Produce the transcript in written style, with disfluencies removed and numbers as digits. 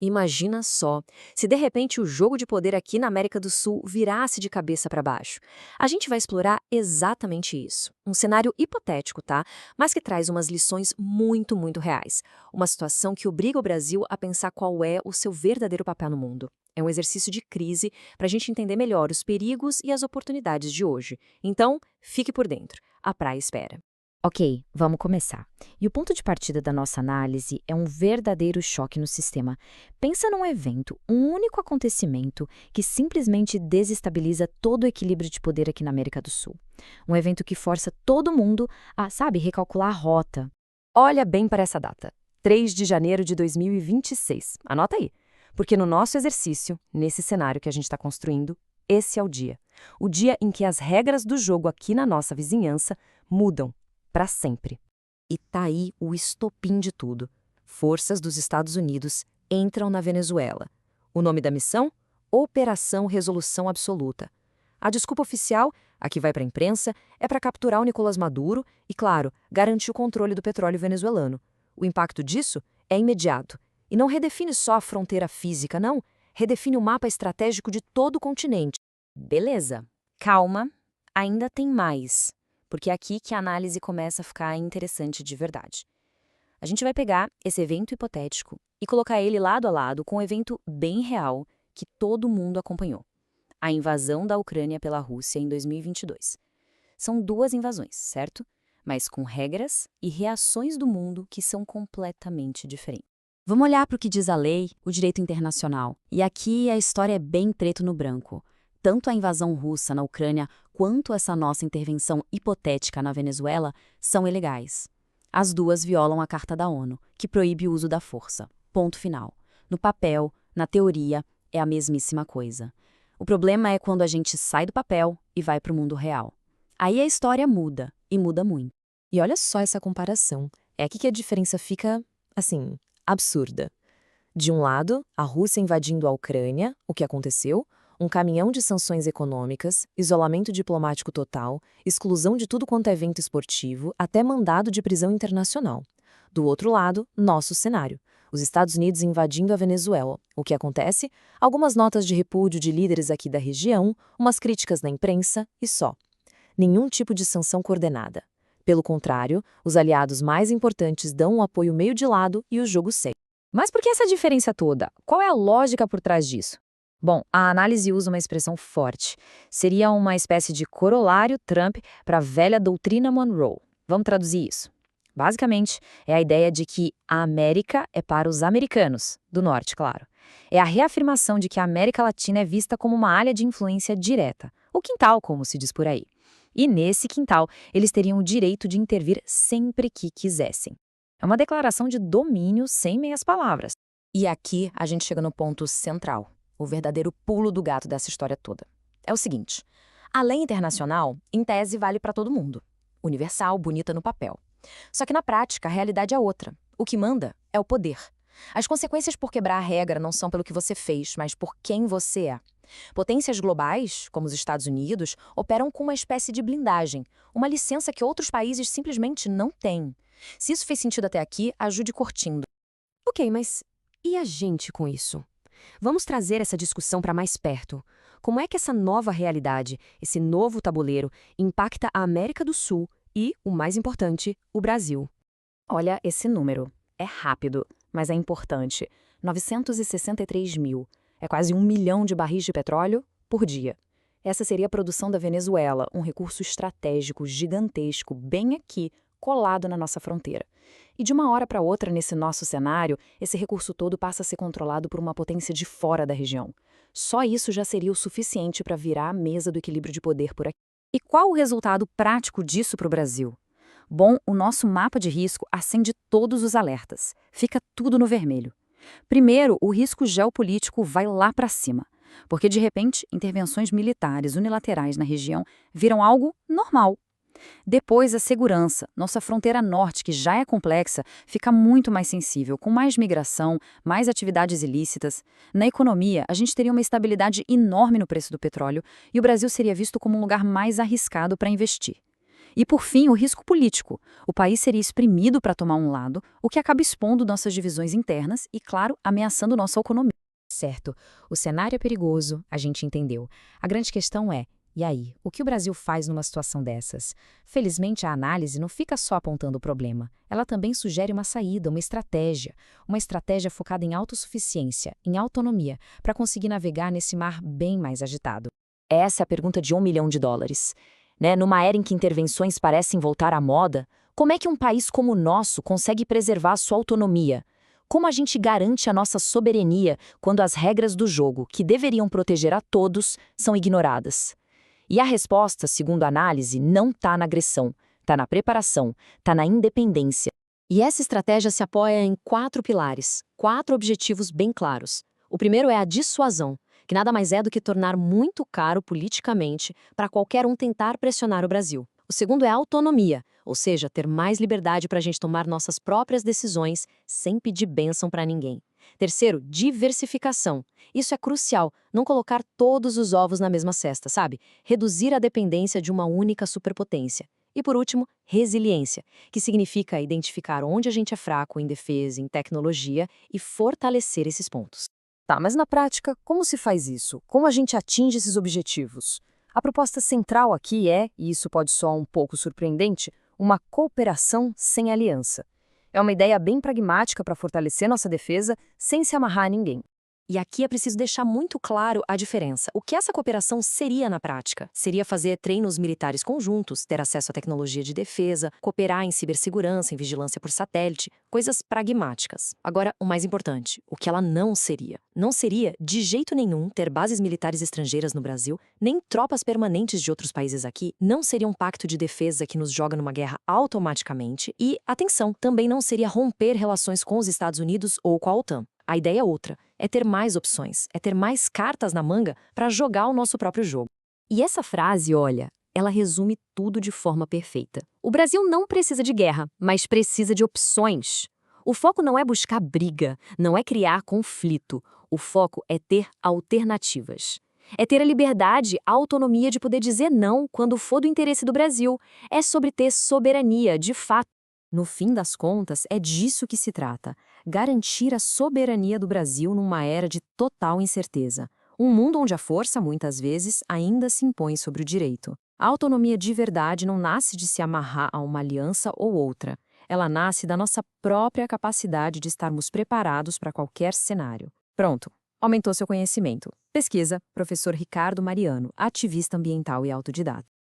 Imagina só, se de repente o jogo de poder aqui na América do Sul virasse de cabeça para baixo. A gente vai explorar exatamente isso. Um cenário hipotético, tá? Mas que traz umas lições muito reais. Uma situação que obriga o Brasil a pensar qual é o seu verdadeiro papel no mundo. É um exercício de crise para a gente entender melhor os perigos e as oportunidades de hoje. Então, fique por dentro. A praia espera. Ok, vamos começar. E o ponto de partida da nossa análise é um verdadeiro choque no sistema. Pensa num evento, um único acontecimento que simplesmente desestabiliza todo o equilíbrio de poder aqui na América do Sul. Um evento que força todo mundo a, sabe, recalcular a rota. Olha bem para essa data, 3 de janeiro de 2026. Anota aí, porque no nosso exercício, nesse cenário que a gente está construindo, esse é o dia. O dia em que as regras do jogo aqui na nossa vizinhança mudam para sempre. E tá aí o estopim de tudo. Forças dos Estados Unidos entram na Venezuela. O nome da missão? Operação Resolução Absoluta. A desculpa oficial, a que vai para a imprensa, é para capturar o Nicolás Maduro e, claro, garantir o controle do petróleo venezuelano. O impacto disso é imediato. E não redefine só a fronteira física, não. Redefine o mapa estratégico de todo o continente. Beleza, calma, ainda tem mais. Porque é aqui que a análise começa a ficar interessante de verdade. A gente vai pegar esse evento hipotético e colocar ele lado a lado com um evento bem real que todo mundo acompanhou. A invasão da Ucrânia pela Rússia em 2022. São duas invasões, certo? Mas com regras e reações do mundo que são completamente diferentes. Vamos olhar para o que diz a lei, o direito internacional. E aqui a história é bem preto no branco. Tanto a invasão russa na Ucrânia quanto essa nossa intervenção hipotética na Venezuela são ilegais. As duas violam a Carta da ONU, que proíbe o uso da força. Ponto final. No papel, na teoria, é a mesmíssima coisa. O problema é quando a gente sai do papel e vai para o mundo real. Aí a história muda, e muda muito. E olha só essa comparação. É aqui que a diferença fica, assim, absurda. De um lado, a Rússia invadindo a Ucrânia, o que aconteceu? Um caminhão de sanções econômicas, isolamento diplomático total, exclusão de tudo quanto é evento esportivo, até mandado de prisão internacional. Do outro lado, nosso cenário. Os Estados Unidos invadindo a Venezuela. O que acontece? Algumas notas de repúdio de líderes aqui da região, umas críticas na imprensa e só. Nenhum tipo de sanção coordenada. Pelo contrário, os aliados mais importantes dão um apoio meio de lado e o jogo segue. Mas por que essa diferença toda? Qual é a lógica por trás disso? Bom, a análise usa uma expressão forte. Seria uma espécie de corolário Trump para a velha doutrina Monroe. Vamos traduzir isso. Basicamente, é a ideia de que a América é para os americanos, do norte, claro. É a reafirmação de que a América Latina é vista como uma área de influência direta, o quintal, como se diz por aí. E nesse quintal, eles teriam o direito de intervir sempre que quisessem. É uma declaração de domínio sem meias palavras. E aqui a gente chega no ponto central. O verdadeiro pulo do gato dessa história toda. É o seguinte, a lei internacional, em tese, vale para todo mundo. Universal, bonita no papel. Só que na prática, a realidade é outra. O que manda é o poder. As consequências por quebrar a regra não são pelo que você fez, mas por quem você é. Potências globais, como os Estados Unidos, operam com uma espécie de blindagem, uma licença que outros países simplesmente não têm. Se isso fez sentido até aqui, ajude curtindo. Ok, mas e a gente com isso? Vamos trazer essa discussão para mais perto. Como é que essa nova realidade, esse novo tabuleiro, impacta a América do Sul e, o mais importante, o Brasil? Olha esse número. É rápido, mas é importante. 963 mil. É quase 1 milhão de barris de petróleo por dia. Essa seria a produção da Venezuela, um recurso estratégico gigantesco, bem aqui, colado na nossa fronteira. E de uma hora para outra, nesse nosso cenário, esse recurso todo passa a ser controlado por uma potência de fora da região. Só isso já seria o suficiente para virar a mesa do equilíbrio de poder por aqui. E qual o resultado prático disso para o Brasil? Bom, o nosso mapa de risco acende todos os alertas. Fica tudo no vermelho. Primeiro, o risco geopolítico vai lá para cima. Porque, de repente, intervenções militares unilaterais na região viram algo normal. Depois, a segurança. Nossa fronteira norte, que já é complexa, fica muito mais sensível, com mais migração, mais atividades ilícitas. Na economia, a gente teria uma estabilidade enorme no preço do petróleo e o Brasil seria visto como um lugar mais arriscado para investir. E, por fim, o risco político. O país seria espremido para tomar um lado, o que acaba expondo nossas divisões internas e, claro, ameaçando nossa economia. Certo, o cenário é perigoso, a gente entendeu. A grande questão é, e aí, o que o Brasil faz numa situação dessas? Felizmente, a análise não fica só apontando o problema. Ela também sugere uma saída, uma estratégia focada em autossuficiência, em autonomia, para conseguir navegar nesse mar bem mais agitado. Essa é a pergunta de US$ 1 milhão. Numa era em que intervenções parecem voltar à moda, como é que um país como o nosso consegue preservar sua autonomia? Como a gente garante a nossa soberania quando as regras do jogo, que deveriam proteger a todos, são ignoradas? E a resposta, segundo a análise, não está na agressão, está na preparação, está na independência. E essa estratégia se apoia em 4 pilares, 4 objetivos bem claros. O primeiro é a dissuasão, que nada mais é do que tornar muito caro politicamente para qualquer um tentar pressionar o Brasil. O segundo é a autonomia, ou seja, ter mais liberdade para a gente tomar nossas próprias decisões sem pedir bênção para ninguém. Terceiro, diversificação. Isso é crucial, não colocar todos os ovos na mesma cesta, sabe? Reduzir a dependência de uma única superpotência. E por último, resiliência, que significa identificar onde a gente é fraco em defesa, em tecnologia e fortalecer esses pontos. Tá, mas na prática, como se faz isso? Como a gente atinge esses objetivos? A proposta central aqui é, e isso pode soar um pouco surpreendente, uma cooperação sem aliança. É uma ideia bem pragmática para fortalecer nossa defesa sem se amarrar a ninguém. E aqui é preciso deixar muito claro a diferença. O que essa cooperação seria na prática? Seria fazer treinos militares conjuntos, ter acesso à tecnologia de defesa, cooperar em cibersegurança, em vigilância por satélite, coisas pragmáticas. Agora, o mais importante, o que ela não seria? Não seria, de jeito nenhum, ter bases militares estrangeiras no Brasil, nem tropas permanentes de outros países aqui, não seria um pacto de defesa que nos joga numa guerra automaticamente e, atenção, também não seria romper relações com os Estados Unidos ou com a OTAN. A ideia é outra, é ter mais opções, é ter mais cartas na manga para jogar o nosso próprio jogo. E essa frase, olha, ela resume tudo de forma perfeita. O Brasil não precisa de guerra, mas precisa de opções. O foco não é buscar briga, não é criar conflito. O foco é ter alternativas. É ter a liberdade, a autonomia de poder dizer não quando for do interesse do Brasil. É sobre ter soberania, de fato. No fim das contas, é disso que se trata. Garantir a soberania do Brasil numa era de total incerteza. Um mundo onde a força, muitas vezes, ainda se impõe sobre o direito. A autonomia de verdade não nasce de se amarrar a uma aliança ou outra. Ela nasce da nossa própria capacidade de estarmos preparados para qualquer cenário. Pronto, aumentou seu conhecimento. Pesquisa, professor Ricardo Mariano, ativista ambiental e autodidata.